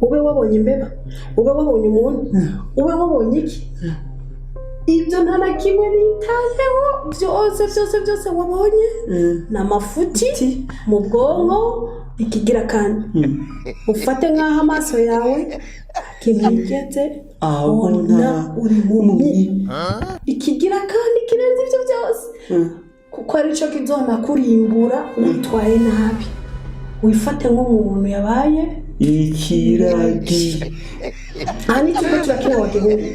ube wabonye imbeba, ube wabonye umuntu, ube wabonye iki, ibyo nta na kimwe bitayeho, byose wabonye ni amafuti mu bwonko. Ikigira kandi ufate nk'aho amaso yawe kinigeze abona uri mumyi. Ikigira kandi kirenze ibyo byose kuko ari cyo kizona kurimbura witwaye nabi. Wifate nk'umuntu yabaye ikiragi. Ani cyo turakina wagihugu.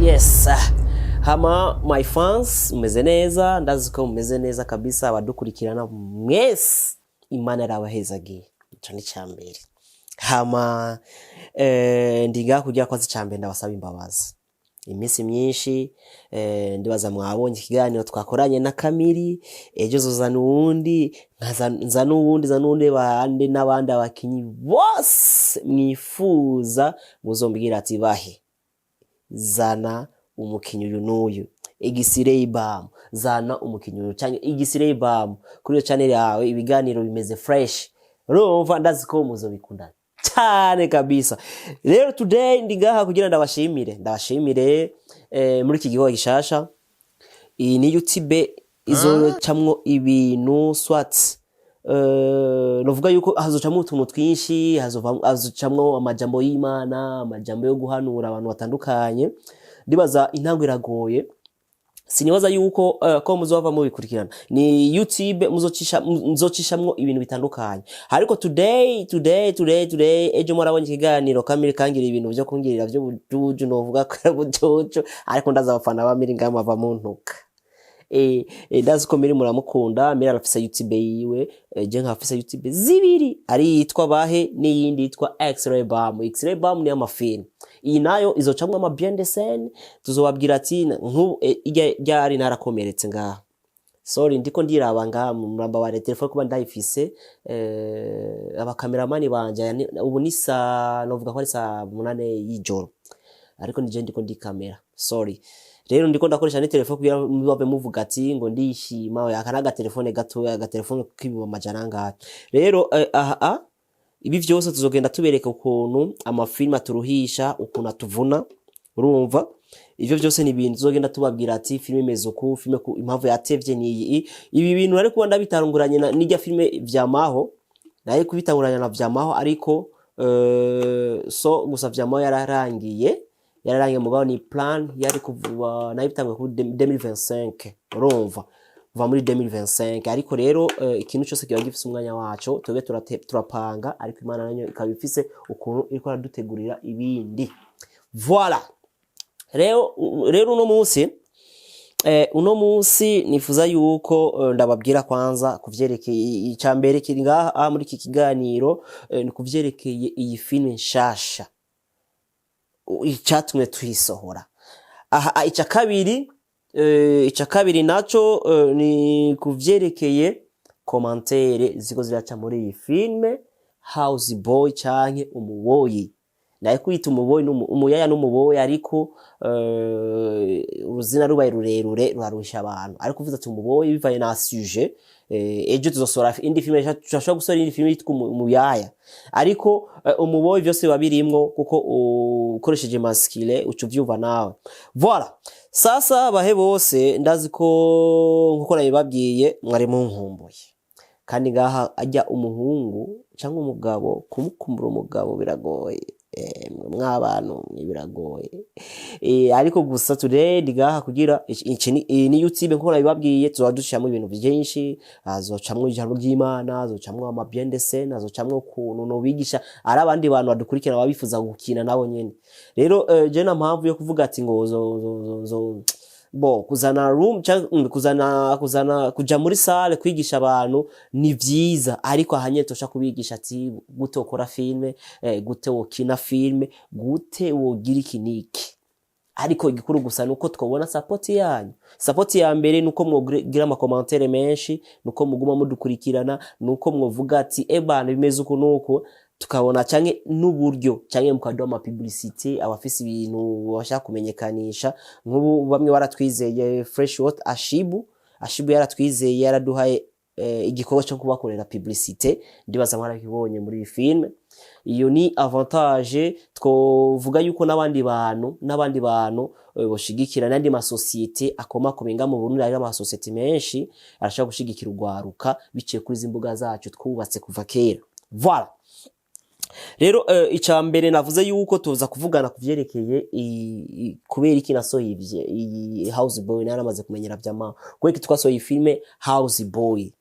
Yes. Hama my fans umeze neza, ndazi ko umeze neza kabisa, abadukurikirana mwese Imana arabahezagiye. Ico ni cyambere. Hama ndiga kugira kwazi cyambere ndabasaba imbabazi. Iminsi myinshi ndibaza mwabonye ikiganiro twakoranye na Kamiri, ejo zozana uwundi, nza n'uwundi bande n'abandi abakinyi bose mwifuza muzombwira ati bahe zana umukinyi uyu n'uyu, Igisirey Bam zana umukinyi uyu cyangwa Igisirey Bam kuri iyo channel yawe. Ibiganiro bimeze fresh, urumva ndazi ko muzobikunda cyane kabisa. Rero today ndigaha kugira ndabashimire muri iki gikorwa gishasha. Iyi ni YouTube izocamwo ibintu swats, novuga yuko hazocamwo utuntu twinshi, hazocamwo amajambo y'Imana, amajambo yo guhanura abantu batandukanye. Ndibaza intango iragoye, sinibaza yuko ko muzova mu bikurikirana. Ni YouTube muzocishamwo ibintu bitandukanye. Ariko today ejo murabonye ikiganiro Kamiri kangira ibintu byo kungirira byo bujuju, novuga ko bujojo, ariko ndaza abafana bamiri ngama bava mu ntuka. Ndazi ko Miri muramukunda. Miri arafise YouTube yiwe, je nkafise YouTube zibiri, ari yitwa bahe n'iyindi yitwa X-Ray Bam. X-Ray Bam ni amafilm, iyi nayo izocamwa ama bien de scène. Tuzobabwira ati ryari narakomeretse ngaha, sorry ndiko ndiraba ngaha muramba wa telefone kuba ndayifise. Abakameramani banje ubu ni novuga ko ari saa 8 y'ijoro, ariko nije ndiko ndi kamera, sorry. Rero ndiko ndakoresha ni telefone kugira mubabe muvuga ati ngo ndishima yakanaga telefone gato, agatelefone kibiba majana ngaha. Rero ibi vyose tuzogenda tubereka ukuntu amafilm turuhisha, ukuntu atuvuna, urumva. Ivyo byose ni ibintu tuzogenda tubabwira ati filme imeze uku, filme ku impamvu yatevye ni ibi bintu. Ariko ndabitarunguranye n'ijya filme vyamaho, naye kubitanguranya na vyamaho, ariko so gusa vyamaho yararangiye mugabo ni plan yari kuvuba nayo bitangwe ku 2025, urumva kuva muri 2025. Ariko rero ikintu cyose kiba gifise umwanya waco, twebwe turapanga, ariko Imana nayo ikabifise ukuntu iriko aradutegurira ibindi. Voilà. Rero uno munsi nifuza yuko ndababwira kwanza kuvyerekeye icambere kiri ngaha muri iki kiganiro, ni kuvyerekeye iyi film nshasha icatumwe twisohora. Ica kabiri naco ni kuvyerekeye commentaire ziko ziraca muri iyi filme House Boy canke umuboyi. Naye kwita umuboyi umuyaya n'umuboyi, ariko uruzina rubaye rurerure rurarusha abantu. Ariko uvuze ati umuboyi bivaye na sujet. Ejo tuzosora indi filme, turashobora gusora indi filme yitwa umuyaya, ariko umuboyi byose babirimwo kuko ukoresheje masculine ucu vyuva nawe. Voilà. Sasa bahe bose ndazi ko nkuko nabibabwiye mwari mu nkumbuye, kandi ngaha ajya umuhungu cyangwa umugabo kumukumbura umugabo biragoye, mw'abantu biragoye. Ariko gusa today ndigaha kugira ni YouTube nkuko nabibabwiye, tuzadushamo ibintu byinshi, azocamwe ijambo ry'Imana, azocamwe ama bien de scène, azocamwe ukuntu no bigisha ari abandi bantu badukurikira babifuza gukina nabo nyene. Rero je na mpamvu yo kuvuga ati ngo kuzana room kuzana kuja muri salle kwigisha abantu ni vyiza, ariko ahanye tosha kubigisha ati gute ukora filme, gute wokina filme, gute wogira ikiniki. Ariko igikuru gusa nuko twabona support yanyu. Support ya mbere nuko mwogira ama commentaire menshi, nuko muguma mudukurikirana, nuko mwovuga ati ebana bimeze uko nuko, tukabona canke n'uburyo canke mukaduha ama publicity abafise ibintu bashaka kumenyekanisha. Nk'ubu bamwe baratwizeye Fresh What Ashibu yaratwizeye, yaraduhaye igikorwa cyo kubakorera publicity, ndibaza mwarakibonye muri iyi film. iyo ni avantage twovuga yuko n'abandi bantu boshigikira n'andi masosiyete akomakomenga mu Burundi, ari amasosiyete menshi arashaka gushigikira urwaruka biciye kuri zimbuga zacu twubatse kuva kera. Voilà. Rero icambere navuze yuko tuza kuvugana kuvyerekeye kubera iki nasohoye iyi House Boy, naramaze kumenyera vyama kweki twasohoye filme House Boy.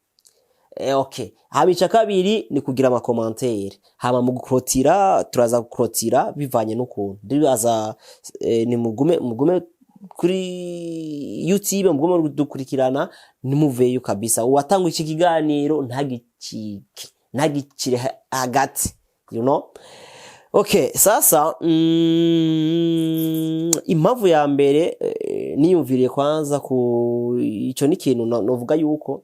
Okay, habica kabiri ni kugira ama commentaire, hama mu gukrotira turaza gukrotira bivanye n'ukuntu ndibaza ni mugume kuri YouTube, mugume dukurikirana nimuveyo kabisa. Uwatanga iki kiganiro ntagicire hagati, you know. Okay, sasa impamvu ya mbere niyumviriye kwanza ku ico ni kintu novuga yuko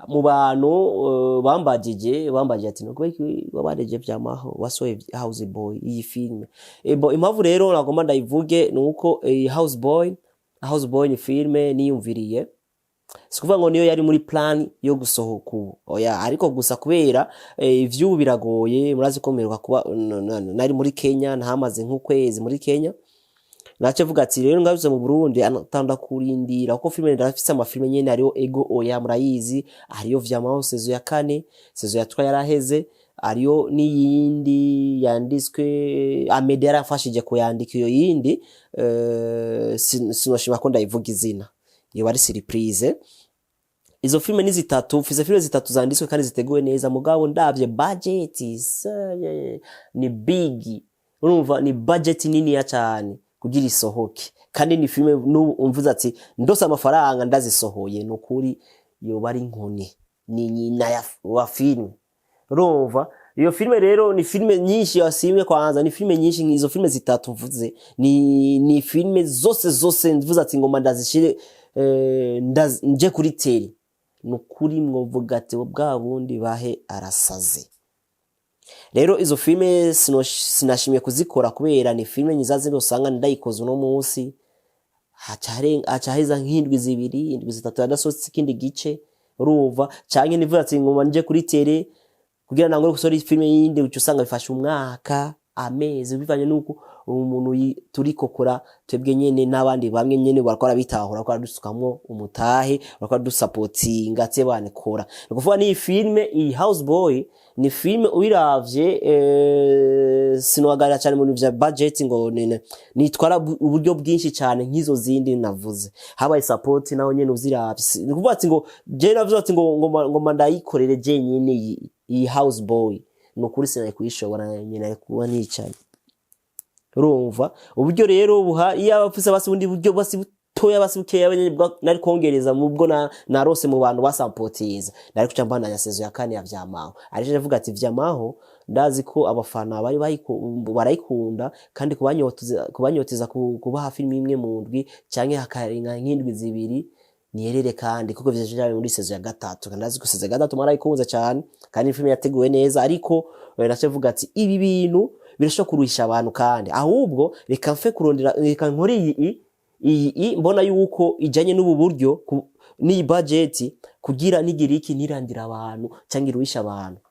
mu bantu bambajije ati no kubeki wabareje vyamaho wasoye House Boy iyi filme. Impamvu rero nagomba ndayivuge nuko House Boy ni filme niyumviriye, sikuvuga ngo niyo yari muri plan yo gusohoka oya, ariko gusa kubera ivyubu biragoye, murazi komerwa kuba nari muri Kenya, ntamaze nk'ukwezi muri Kenya, nace vuga ati rero ngaruze mu Burundi atanda kurindira uko filme ndafise amafilme nyene ariyo Ego oya murayizi, ariyo vyamaho saison ya 4, saison ya 3 yaraheze, ariyo niyindi yanditswe Amede yarafashije ko yandika iyo yindi sinoshima ko ndayivuga izina, iyo bari surprise. Izo filme ni zitatu, filme zitatu zanditswe kandi ziteguwe neza, mugabo ndavye budget ni big, urumva ni budget nini ya cyane kugira isohoke, kandi ni filme umvuza ati ndose amafaranga ndazisohoye nukuri yo bari nkoni ni nyina wa filme. Urumva iyo filme rero ni filme nyinshi yasimwe kwanza, ni filme nyinshi nk'izo filme zitatu mvuze ni filme zose mvuza ati ngoma ndazishire nje kuri teri nukuri mwovuga ati bwa bundi bahe arasaze. Rero izo filme sinashimye kuzikora kubera ni filme nyizaze usanga ndayikoze no munsi hacaheza nk'indwi zibiri, indwi zitatu yadasotse ikindi gice. Urumva canke nivuga ati ngoma nje kuri tele kugira nangore gusora filme yindi ucu usanga bifasha umwaka amezi, bivanye nuko umuntu turiko kora twebwe nyene n'abandi bamwe nyene barakora bitahura ko dusukamwo umutahe, barakora dusupportinga tebane kora. Ukuvuga ni filme i House Boy ni filme uyiravye sinwagara cyane mu bya budget ngo nitwara uburyo bwinshi cyane nk'izo zindi navuze, habaye support naho nyene uziravye. Ukuvuga ati ngo je navuze ati ngo ndayikorere je nyene i House Boy nukuri sinaye kuyishobora nyene kuba nicaye. Urumva uburyo rero buha iyo abafise basi bundi buryo basi butoya basi bukeya nari kongereza mubwo narose mu bantu basupportiza, nari kuca mbandanya saison ya 4 ya vyamaho. Arije avuga ati vyamaho ndazi ko abafana bari barayikunda kandi kubanyoteza kubaha filme imwe mu ndwi canke hakarenga nk'indwi zibiri niyerere, kandi kuko vyaje muri saison ya 3 ndazi ko saison ya 3 marayikunze cyane kandi filme yateguwe neza. Ariko nace vuga ati ibi bintu birasho kuruhisha abantu, kandi ahubwo reka mfe kurondera reka nkore iyi mbona yuko ijanye n'ubu buryo ni budget kugira nigira iki nirandira abantu cyangwa iruhisha abantu.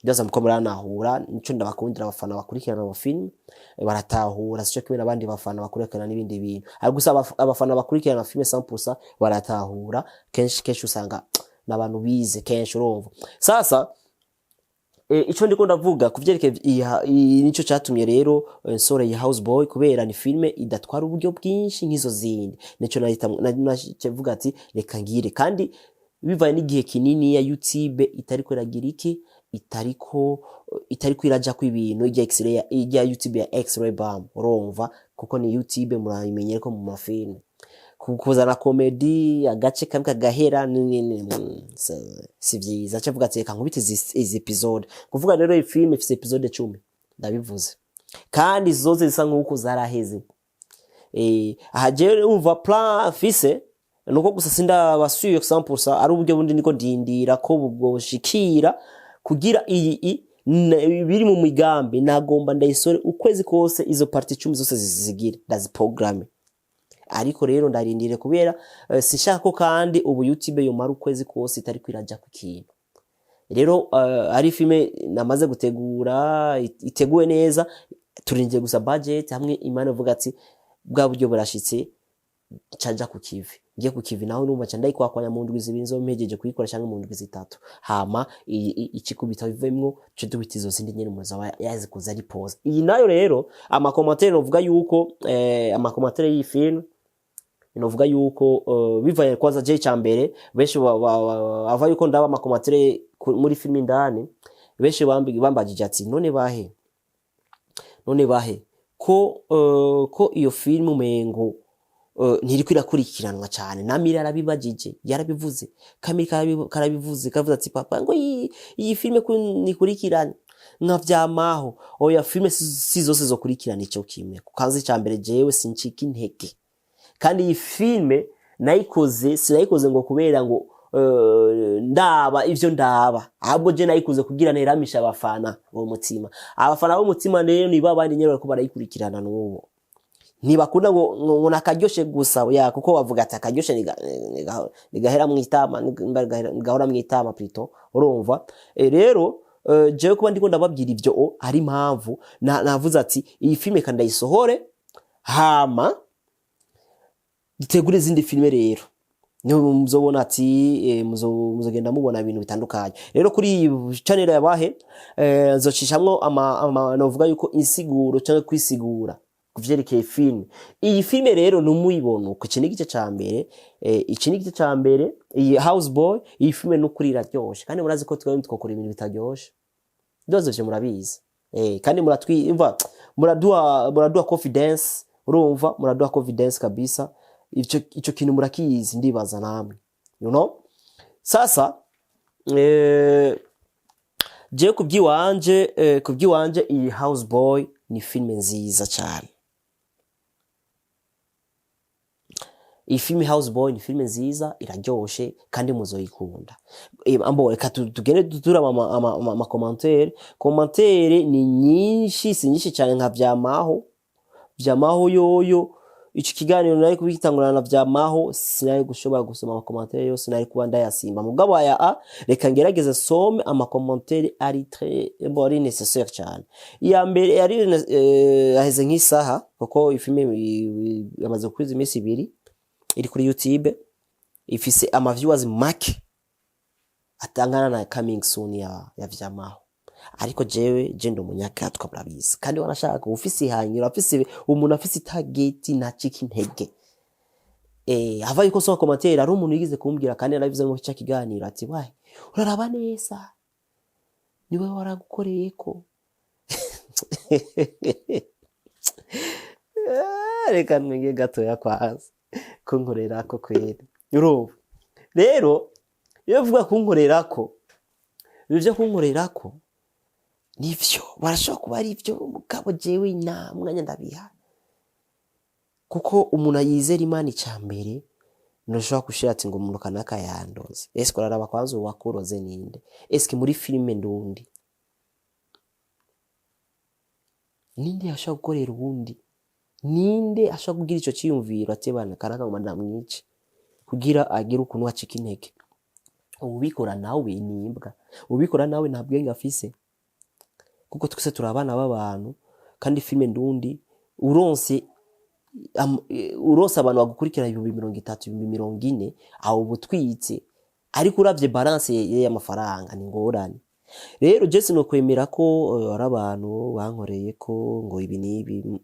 Ndaza muko muranahura nico ndabakundira abafana bakurikirana mu film baratahura, sico kimwe nabandi bafana bakurikirana n'ibindi bintu. Ari gusa abafana bakurikirana film 100% baratahura, kenshi usanga nabantu bize kenshi. Urumva sasa ico ndiko ndavuga kuvyerekeye nico cyatumye rero sore ya House Boy, kubera ni filme idatwara uburyo bwinshi nk'izo zindi. Nico navuga ati reka ngire, kandi bivaye n'igihe kinini ya YouTube itariko iragira iki itariko iraja ku ibintu ijya YouTube ya X-ray bam. Urumva kuko ni YouTube murayimenyere ko mu mafilme kuzana comedy agace kabika gahera si vyiza. Acavuga ati reka nkubite izi episode, kuvuga rero iyi film ifise episode 10 ndabivuze, kandi zose zisa nk'uko zaraheze. Ahaje umva plan afise nuko gusa sinda basuye 100% ari uburyo bundi niko ndindira ko bwoshikira kugira iyi biri mu migambi nagomba ndayisore ukwezi kose izo parti 10 zose zizigire ndaziprogramme. Ariko rero ndarindire kubera sishaka ko kandi ubu YouTube yo mara ukwezi kose itari kwiraja ku kintu. rero ari filme namaze gutegura iteguwe neza, turingiye gusa budget hamwe Imana ivuga ati bwa buryo burashitse canja ku kivi, ngiye ku kivi naho numva canda ikwakwanya mu ndwi zibiri zo mpejeje kuyikora cyangwa mu ndwi zitatu, hama ikikubita bivemwo cyo dubita izo zindi nyene muza yazi kuza ari pause. Iyi nayo rero amakomantere novuga yuko amakomantere y'iyi film novuga yuko bivaye kwaza je cyambere benshi ava yuko ndaba amakomantere muri film indani, benshi bambagije ati none bahe ko iyo film umengo ntiri kwirakurikiranwa cyane. Namira yarabibagije, yarabivuze, Kamika karabivuze, kavuze ati papa ngo iyi filme nikurikirana nka vyamaho. Oya, filme si zose zo kurikirana ico kimwe. Kukazi cyambere jewe sincika intege, kandi iyi filme sinayikoze ngo kubera ngo ndaba ivyo ndaba, ahubwo je nayikoze kugira neramisha abafana bo mutima. Abafana bo mutima rero ni babandi nyene bariko barayikurikirana n'uwo, ntibakunda ngo nakaryoshe gusa ya, kuko bavuga ati akaryoshe nigahera mwitama, nigahora mwitama plutôt, urumva. Rero jewe kuba ndiko ndababwira ivyo ari impamvu navuze ati iyi filme kandi ndayisohore, hama gitegure izindi filme. Rero niho muzobona ati muzogenda mubona ibintu bitandukanye. Rero kuri channel yabahe nzocishamwo novuga yuko insiguro cyangwa kwisigura kuvyerekeye film. Iyi filme rero numuyibona uko iki nigice ca mbere, iyi Houseboy. Iyi filme n'ukuri iraryoshe, kandi murazi ko twakora ibintu bitaryoshe, doze vyo murabizi. Kandi muratwimva, muraduha confidence, urumva, muraduha confidence kabisa. Ico kintu murakizi ndibaza namwe, you know. Sasa je kubyiwanje iyi Houseboy ni filme nziza cyane. Iyi filme Houseboy ni filme nziza, iraryoshe kandi muzoyikunda. Reka tugende dutura ama commentaire ni nyinshi, si nyinshi cyane nka vyamaho yoyo. Iki kiganiro nari kubitangurana na vyamaho, sinari gushobora gusoma ama commentaire yose, nari kuba ndayasimba. Mugabo reka ngerageze some ama commentaire ari très nécessaire cyane. Iya mbere yari aheze nk'isaha, kuko ifilme yamaze kwiza imisi 2 iri kuri YouTube, ifise ama viewers make atangana na coming soon ya vyamaho. Ariko je ndo munyakatwa murabizi, kandi wanashaka ufise ihanyiro, afise umuntu afise target na chiki ntege. Hava yuko so commentaire ari umuntu yigize kumbwira, kandi yarabivuze ngo cya kiganiro ati wahe uraraba neza niwe waragukoreye ko. Reka mwenge gato ya kwaza kunkorera ko kwera, urumva. Rero iyo vuga kunkorera ko, bivyo kunkorera ko nivyo barashobora kuba ari byo, mugabo jewe nta mwanya ndabiha, kuko umuntu ayizera Imana icambere ntushobora gushira ati ngo umuntu kanaka yandoze. Ese koraraba kwanza wakuroze ninde? Eske muri filme ndundi ninde ashaka gukorera ubundi? Ninde ashaka kugira ico ciyumviro ati bana karaka ngo ndamwice kugira agire ukuntu acika intege? Ubikora nawe nimbwa, ubikora nawe nta bwenge afise, kuko twese turabana b'abantu. Kandi filme ndundi uronse abantu bagukurikira 30,000 40,000 aho butwitse, ariko uravye balance y'amafaranga ni ngorane. Rero je sino kwemera ko ari abantu bankoreye ko ngo ibi nibi,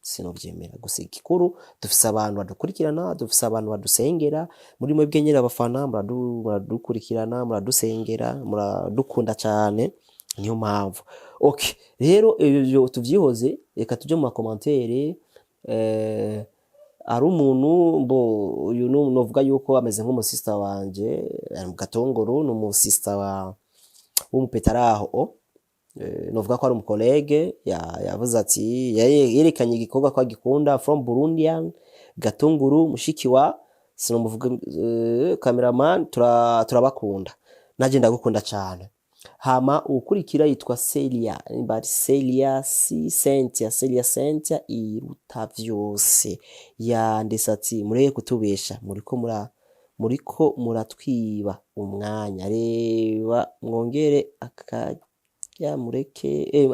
sino byemera. Gusa igikuru dufise abantu badukurikirana, dufise abantu badusengera, muri mwe bwenyera abafana muradukurikirana, muradusengera, muradukunda cyane, niyo mpamvu. Okay, rero ibyo tuvyihoze, reka tuje mu commentaire. Ari umuntu uyu novuga yuko ameze nk'umusista wanje, mu Gatongoro, no mu sister w'umupetaraho. Novuga ko ari umukolege yavuze ati yerekanye igikorwa kwa gikunda from Burundian Gatunguru, mushiki wa sinomuvuga cameraman, turabakunda, naje ndagukunda cyane. Hama ukurikira yitwa Celia Cynthia iruta vyose, yanditse ati mureke kutubesha, muriko muriko muratwiba umwanya, reba mwongere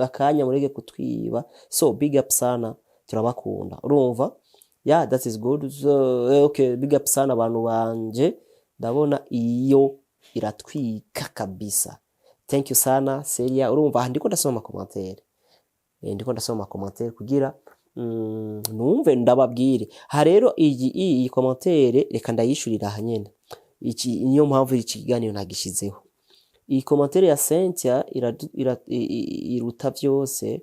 akanya mureke kutwiba. So big up sana, turabakunda. Urumva? Yeah, that is good. So, okay, big up sana abantu banje, ndabona iyo iratwika kabisa. Thank you sana Celia. Urumva ndiko ndasoma commentaire kugira numve ndababwire. Ha rero iyi commentaire reka ndayishurira hanyene. Iki niyo mpamvu ikiganiro nagishizeho. Iyi commentaire ya Cynthia iruta byose.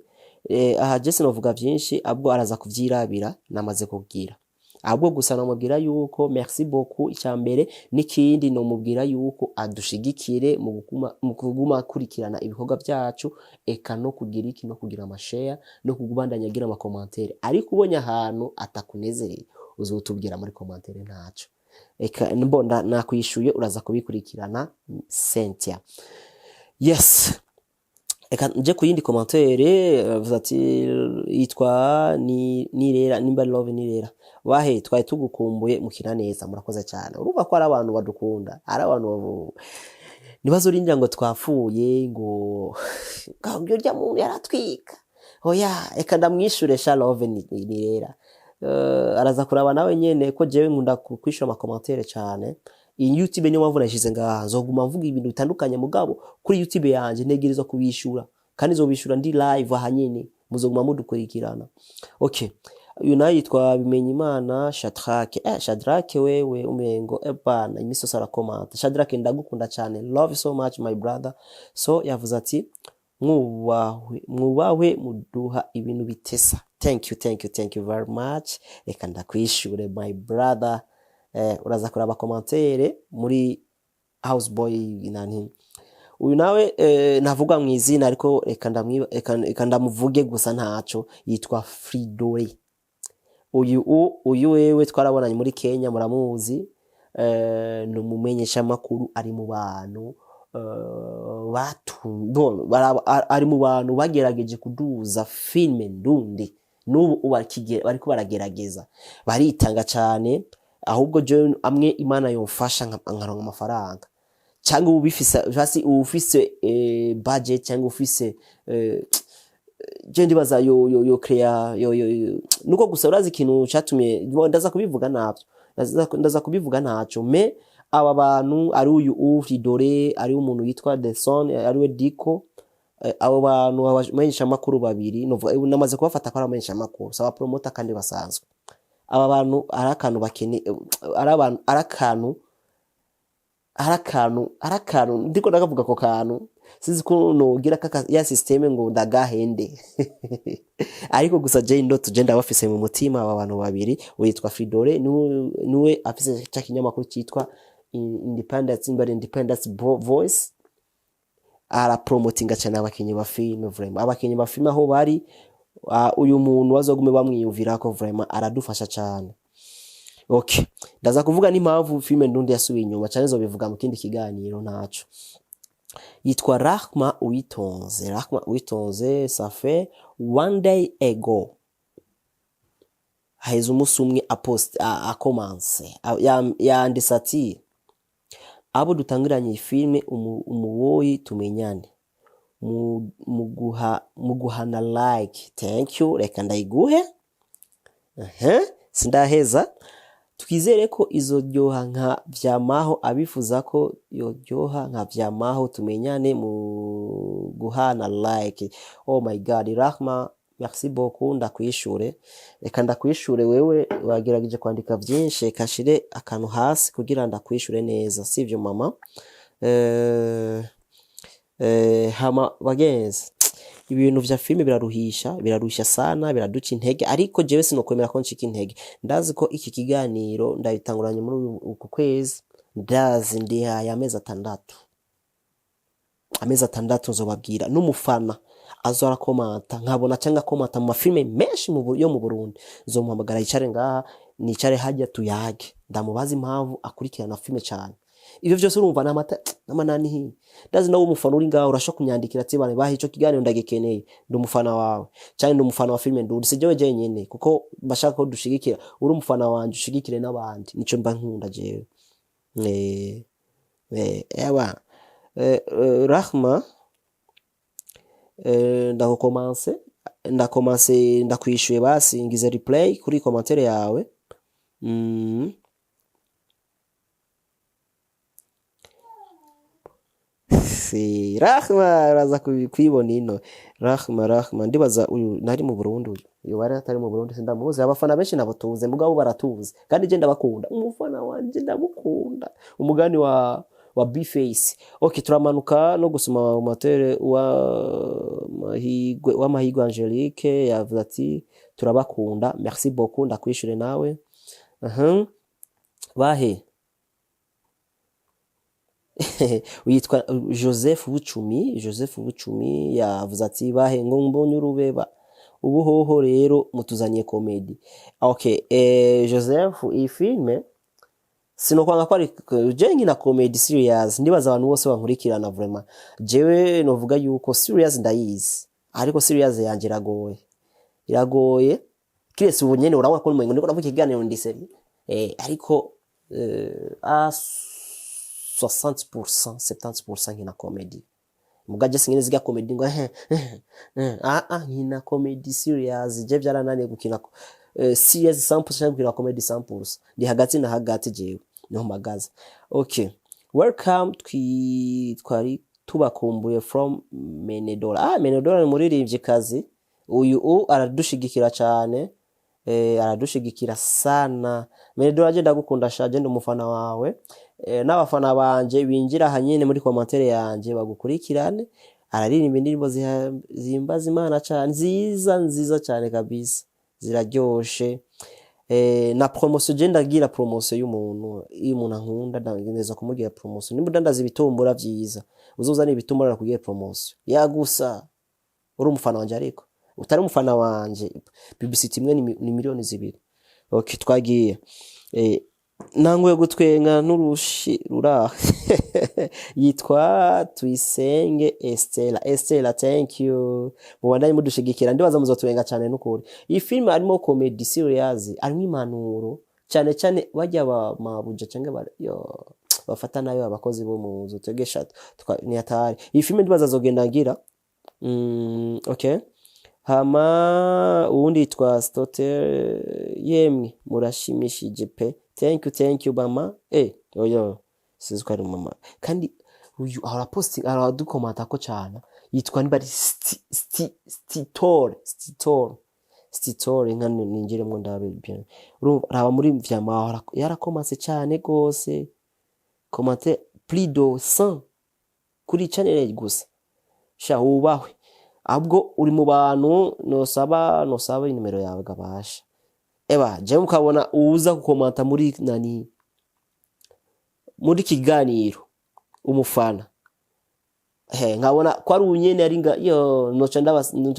Aha Jesse novuga byinshi abwo araza kuvyirabira namaze kubwira. Ahubwo gusa namubwira yuko merci beaucoup icyambere n'ikindi no mubwira yuko adushigikire mu kuguma kurikirana ibikorwa byacu, eka no kugira iki no kugira amashare no kugubandanyagira ama commentaire. Ariko ubonye ahantu atakunezereye uzotubwira muri commentaire ntaco. Eka mbonda nakwishuye uraza kubikurikirana Cynthia. Yes. Eka nje ku yindi commentaire ati yitwa Nirera nimba love Nirera. Wahe twaye tugukumbuye mukina neza, murakoze cyane. Urumva ko ari abantu badukunda, ari abantu nibazo rinjira ngo twapfuye ngo urya muntu yaratwika. Oya eka ndamwishure sha love Nirera. Araza kuraba nawe nyene ko jewe nkunda kwishura ama commentaire cyane. Iyi YouTube niyo mpamvu nashize ngaha nzoguma mvuga ibintu bitandukanye mugabo kuri YouTube yanje ntegerezwa kubishura kandi zobishura ndi live ahanyene muzoguma mudukurikirana. Okay, uyu nayo yitwa Bimenyimana Shadrake. Shadrake wewe umengo ebana imiso sara comment. Shadrake ndagukunda cyane, love so much my brother. So yavuze ati mwubahwe muduha ibintu bitesa. Thank you very much. Reka ndakwishure my brother. Uraza kuraba commentaire muri Houseboy nani. Uyu nawe navuga mu izina ariko reka ndamuvuge gusa ntaco, yitwa Fridore. Uyu wewe twarabonanye muri Kenya muramuzi, no mumenyesha makuru ari mu bantu ari mu bantu bagerageje kuduza filme ndundi n'ubu bariko baragerageza baritanga cyane. Ahubwo je amwe Imana yomfasha nkaronka amafaranga cyangwa ufise budget cyangwa ufise je ndibaza yo create nuko gusa urazi ikintu cyatumye ndaza kubivuga ntaco me aba bantu ari uyu Fridore, ari umuntu yitwa The Son, ari we Diko, abo bantu abamenyesha makuru babiri namaze kubafata ko abamenyesha makuru saba promoter kandi basanzwe. Aba bantu arakantu bakene arakantu ndiko ndakavuga ko kantu sizi ko nogira ya systeme ngo ndagahende ariko gusa je ndoto je ndabafise mu mutima aba bantu babiri witwa Fridore niwe afise cha kinyamakuru cyitwa Independence Voice, ara promotinga cyane abakinyi ba film. Vraiment abakinyi ba film aho bari uyu muntu wazogume bamwiyumvira ko vraiment aradufasha cyane. Okay, ndaza kuvuga n'impamvu filme ndundi yasubiye inyuma cyane zo bivuga mu kindi kiganiro ntaco. Yitwa Rahma Uwitonze. Ça fait one day ago. Haizu musumwe a commence yanditse ati abo dutangiranye filme umuwoyi tumenyane muguhana like. Thank you, reka ndayiguhe. Sindaheza. Twizere ko izoryoha nka vyamaho, abifuza ko yoryoha nka vyamaho tumenyane mu guhana like. Oh my god Rahma, merci beaucoup, ndakwishure. Reka ndakwishure wewe wagerageje kwandika byinshi, kashire akantu hasi kugira ndakwishure neza, sivyo mama? Hama bagenzi, ibintu vya filme biraruhisha sana, biraduca intege, ariko jewe sinokwemera ko ncika intege. Ndazi ko iki kiganiro ndabitanguranye muri uku kwezi, ndazi ndihaye amezi 6. Amezi 6 nzobabwira n'umufana azora komanta nkabona cyangwa komanta mu mafilme menshi yo mu Burundi, nzomuhamagara yicare ngaha nicare hajya tuyage, ndamubaza impamvu akurikirana filme cyane. Ivyo byose urumva n'amanani hi. Ndazi nawo umufana uri ngaho urasho kunyandikira ati bane bahe ico kiganiro ndagikeneye, ndi umufana wawe cyane ndi umufana wa filme ndundi sijewe je nyene kuko bashaka ko dushigikira, uri umufana wanje ushigikire n'abandi, nico mba nkunda jewe. ewa Rahma ndakomanse ndakwishuye basi ngize replay kuri commentaire yawe. Si Rahma uraza kwibona ino. Rahma ndibaza uyu nari mu Burundi, uyu wari atari mu Burundi sindamuzi. Abafana benshi nabo tuze mugabo baratuze kandi je ndabakunda, umufana wanje ndamukunda, umugani wa B-Face. Okay, turamanuka no gusoma commentaire wa Mahigwe Angelique yavuze ati turabakunda, merci beaucoup, ndakwishure nawe. Bahe witwa Joseph Bucumi yavuze ati bahe ngo mbonye urubeba ubu hoho rero mutuzaniye comedy. Okay, Joseph, iyi filme sinokwanga ko ari je nkina comedy serious, ndibaza abantu bose bankurikirana vraiment. Jewe novuga yuko serious ndayizi, ariko serious yanje iragoye kirese ubu nyene urabona ko ndiko navuga ikiganiro ndise ariko 60% 70% nkina comedy. Mugaje singine ziga comedy ngo nkina comedy serious, je byarananiye gukina serious 100% gukina comedy 100%. Ndi hagati na hagati jewe niho magaza. Okay, welcome twari tubakumbuye from Menedora. Menedora ni muririmbyi kazi uyu aradushigikira cyane, aradushigikira sana. Menedora je ndagukunda shaje ndi umufana wawe. N'abafana banje binjira hanyene muri commentaire yanje bagukurikirane. Araririmba indirimbo zihimbaza Imana cyane, nziza cyane kabisa, ziraryoshe. Na promotion je ndagira promotion y'umuntu, iyo umuntu ankunda ndageza kumugira promotion. Nimba ndandaza ibitumbura byiza uzuzana ibitumbura kugira promotion yagusa uri umufana wanje, ariko utari umufana wanje publicity imwe ni miliyoni 2. Okay, twagiye nanguye gutwenga n'urushi rura yitwa Tuyisenge Estela, thank you mubandanye mudushigikira, ndibaza muzotwenga cyane n'ukuri. Iyi film arimo comedy serious, arimo impanuro cyane bajya mabuja cyangwa bafata nayo abakozi bo mu nzu tegesha ni atari. Iyi film ndibaza zogenda ngira. Okay, hama ubundi yitwa Stotter, yemwe murashimishije pe, thank you mama. Oyo siziko ari mama kandi uyu aradukomanta ko cyane, yitwa nibari Stitore nkane ninjiremo ndabe bien. Raba muri vyama yarakomanse cyane gose, komante plus de 100 kuri channel gusa. Sha ubahwe abwo uri mu bantu nosaba inimero yawe gabasha. Je mukabona uza gukomanta muri muri kiganiro umufana nkabona ko ari unyene ari nga noca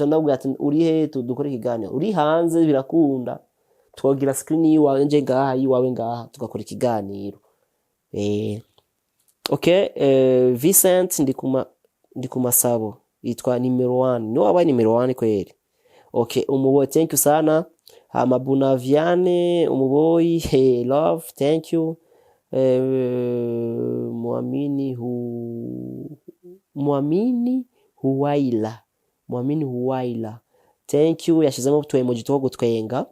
ndabwira ati uri he dukore ikiganiro, uri hanze birakunda twogira screen yiwawe nje ngaha yiwawe ngaha tugakora ikiganiro. Okay, Vincent ndikumasabo yitwa numero 1 no aba numero 1 kweli. Okay, umuboy thank you sana. Hama Bunaviane umuboy love thank you. Muamini Huwaila thank you, yashizemo tu emoji two gutwenga.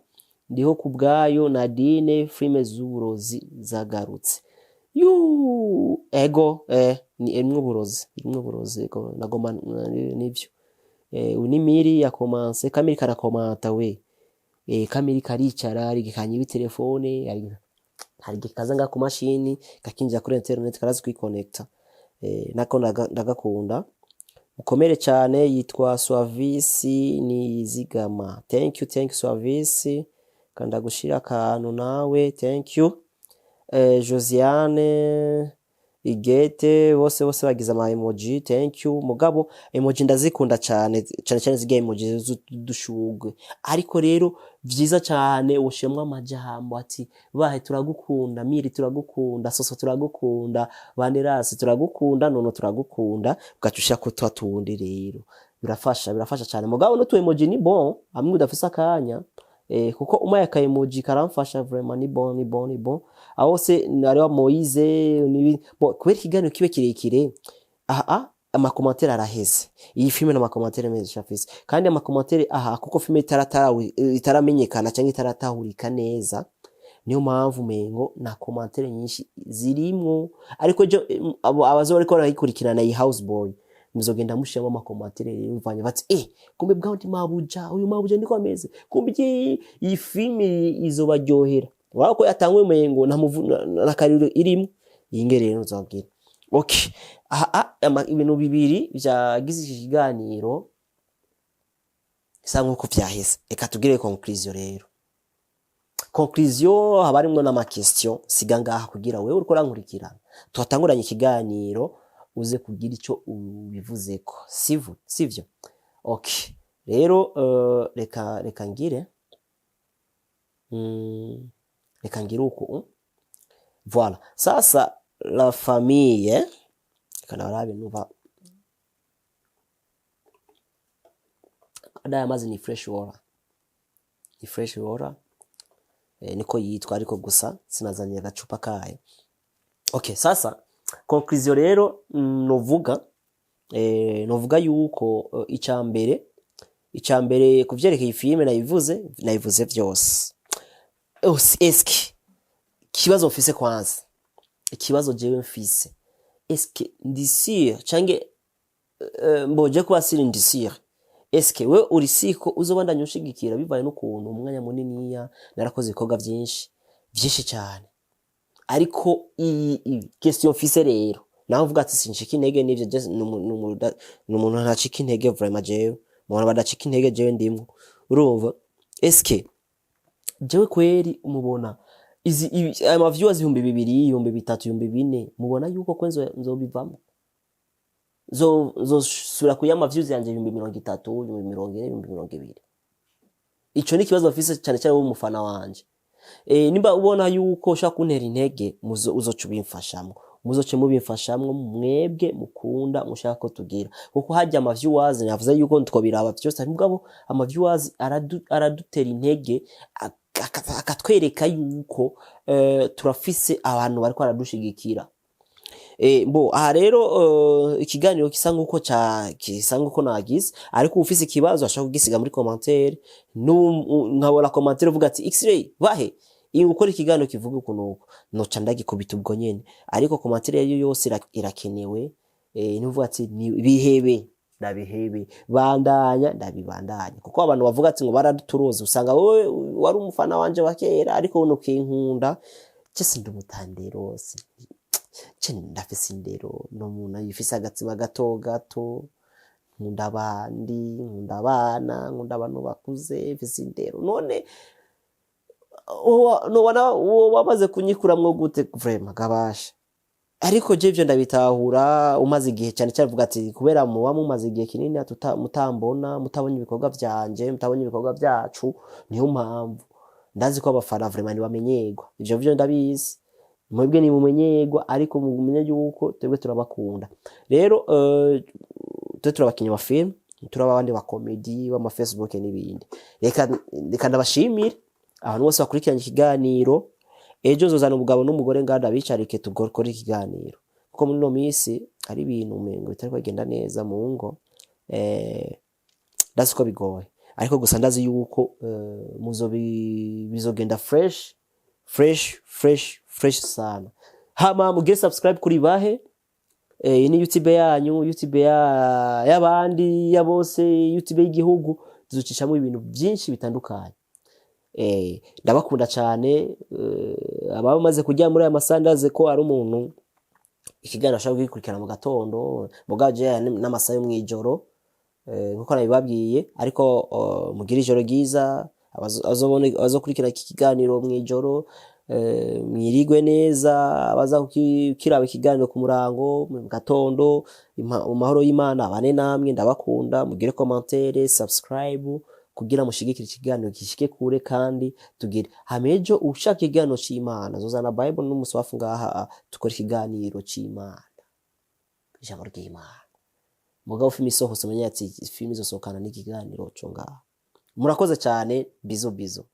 Ndiho kubgayo Nadine filme z'uburozi zagarutse ego ni emwe burozi ego nagoma nivyo. Unimiri yakomanse Kamiri karakomanta we Kamiri karicara rigikanye ibitelefone hari gikazanga ku mashini gakinjira kuri internet karazi kwiconnecta. Nako ndagakunda mukomere cyane. Yitwa Service ni zigama, thank you Service kanda gushira akantu nawe thank you. Josiane Igete bose bagize ama emoji thank you. Mugabo emoji ndazikunda cyane ziga emoji dushugwe, ariko rero vyiza cyane ushemwa amajambo ati bahe turagukunda, Miri turagukunda, Soso turagukunda, Banderasi turagukunda, Nono turagukunda, ugacusha ko twatundi rero birafasha cyane. Mugabo no tu emoji ni bon amwe udafisa akanya kuko umaye aka emoji karamfasha vraiment, ni bon aho se ari wa Moise ni kubera ikiganiro kibe kirekire amakomantere araheze. Iyi filme na makomantere meza shafise kandi amakomantere kuko filme itaramenyekana cyangwa itaratahurika neza, niyo mpamvu mengo na komantere nyinshi zirimwo, ariko abazo bariko barayikurikirana iyi Houseboy muzogenda mushiramo amakomantere yumvanye bati kumbe bwa ndi mabuja, uyu mabuja ndiko ameze, kumbe iyi filme izobaryohera wako yatangwe mengo na kariro irimo yinge rero nzabwira. Okay, ibintu bibiri byagize iki kiganiro bisa nkuko vyaheze. Eka tugire conclusion rero. Conclusion habarimwo na question siga ngaha kugira wewe uriko rankurikirana twatanguranye ikiganiro uze kugira ico ubivuzeko, sivyo? Okay, rero reka ngire uko voilà. Sasa la famille kana barabe nuva ada amazi ni fresh water niko yitwa, ariko gusa sinazanye agacupa kayo. Okay, sasa conclusion rero novuga yuko icambere kuvyerekeye filme nayivuze vyose. Eske kibazo mfise kwanza, ikibazo jewe mfise, eske ndisire cange mboje kuba siri ndisire, eske we urisiko uzobandanya ushigikira bivaye n'ukuntu umwanya muniniya narakoze ibikorwa vyinshi cyane, ariko question mfise rero naho mvuga ati sinshika intege n'ivyo just n'umuntu ntacika intege vraiment, jewe umuntu badacika intege jewe ndimwo, urumva? Eske jewe kweri umubona ama viewers 2,000, 3,000, 4,000 mubona yuko kwenzo nzobivamo, sura kuyama views yanje 30,000, 40,000, 20,000. Ico ni kibazo mfise cyane wo mufana wanje. Nimba ubona yuko ushaka kuntera intege uzoca ubimfashamwo, muzoce mubimfashamwo mwebwe mukunda mushaka ko tugira, kuko hajya ama viewers navuze yuko twobiraba byose, mugabo ama viewers aradutera intege akatwereka yuko turafise abantu bariko aradushigikira. Aha rero ikiganiro kisa nguko nagize, ariko ufise ikibazo ashaka kugisiga muri commentaire, nkabona commentaire uvuga ati X-Ray bahe gukora ikiganiro kivuga ukuntu noca ndagikubita ubwo nyene, ariko commentaire yayo yose irakenewe. Nivuga ati bihebe ndabihebe, bandanya ndabibandanya, kuko abantu bavuga ati ngo baraduturoza, usanga wowe wari umufana wanje wa kera ariko uno kinkunda cyese ndumutanderose ndafise indero no muntu yifise agatsima gato, nkunda abandi, nkunda abana, nkunda abantu bakuze, mfise indero. None wamaze kunyikuramwo gute vraiment gabasha? Ariko je ivyo ndabitahura umaze igihe cyane vuga ati kubera muba mumaze igihe kinini mutambona, mutabonye ibikorwa vyanje, mutabonye ibikorwa vyacu, niyo mpamvu ndazi ko abafana vraiment ni bamenyerwa. Ivyo ndabizi, mwebwe ni mumenyerwa, ariko mumenye yuko twebwe turabakunda. Rero turabakinya wa film, turababandi ba comedy ba Facebook n'ibindi. Reka ndabashimire abantu bose bakurikiranye ikiganiro. Ejo zozana ubugabo n'umugore nganda bicarike tugokora ikiganiro, kuko muri no misi ari ibintu umengo bitari kwagenda neza mu ngo, ndazi ko bigoye, ariko gusa ndazi yuko bizogenda fresh sana. Hama muge subscribe kuri bahe ni YouTube yanyu, YouTube y'abandi ya bose, YouTube y'igihugu, tuzucishamo ibintu byinshi bitandukanye. Ndabakunda cyane, abamaze kujya muri aya masandaze ko ari umuntu ikiganiro ashaka gukurikirana mu gatondo, mugaje n'amasaha yo mwijoro, nkuko nabibabwiye, ariko mugira ijoro ryiza, abazokurikira iki kiganiro mwijoro, mwirigwe neza, abaza kiraba ikiganiro ku murango mu gatondo, mu mahoro y'Imana abane namwe. Ndabakunda, mugire commentaire, subscribe kugira mushigikira ikiganiro gishike kure, kandi tugire hamejo ushaka ikiganiro c'Imana zozana Bible n'umuswafu ngaha tukora ikiganiro c'Imana, ijambo ry'Imana. Mugabo filimi sohose menye ati filimi zosokana n'ikiganiro cyo ngaha. Murakoze cyane, bizo.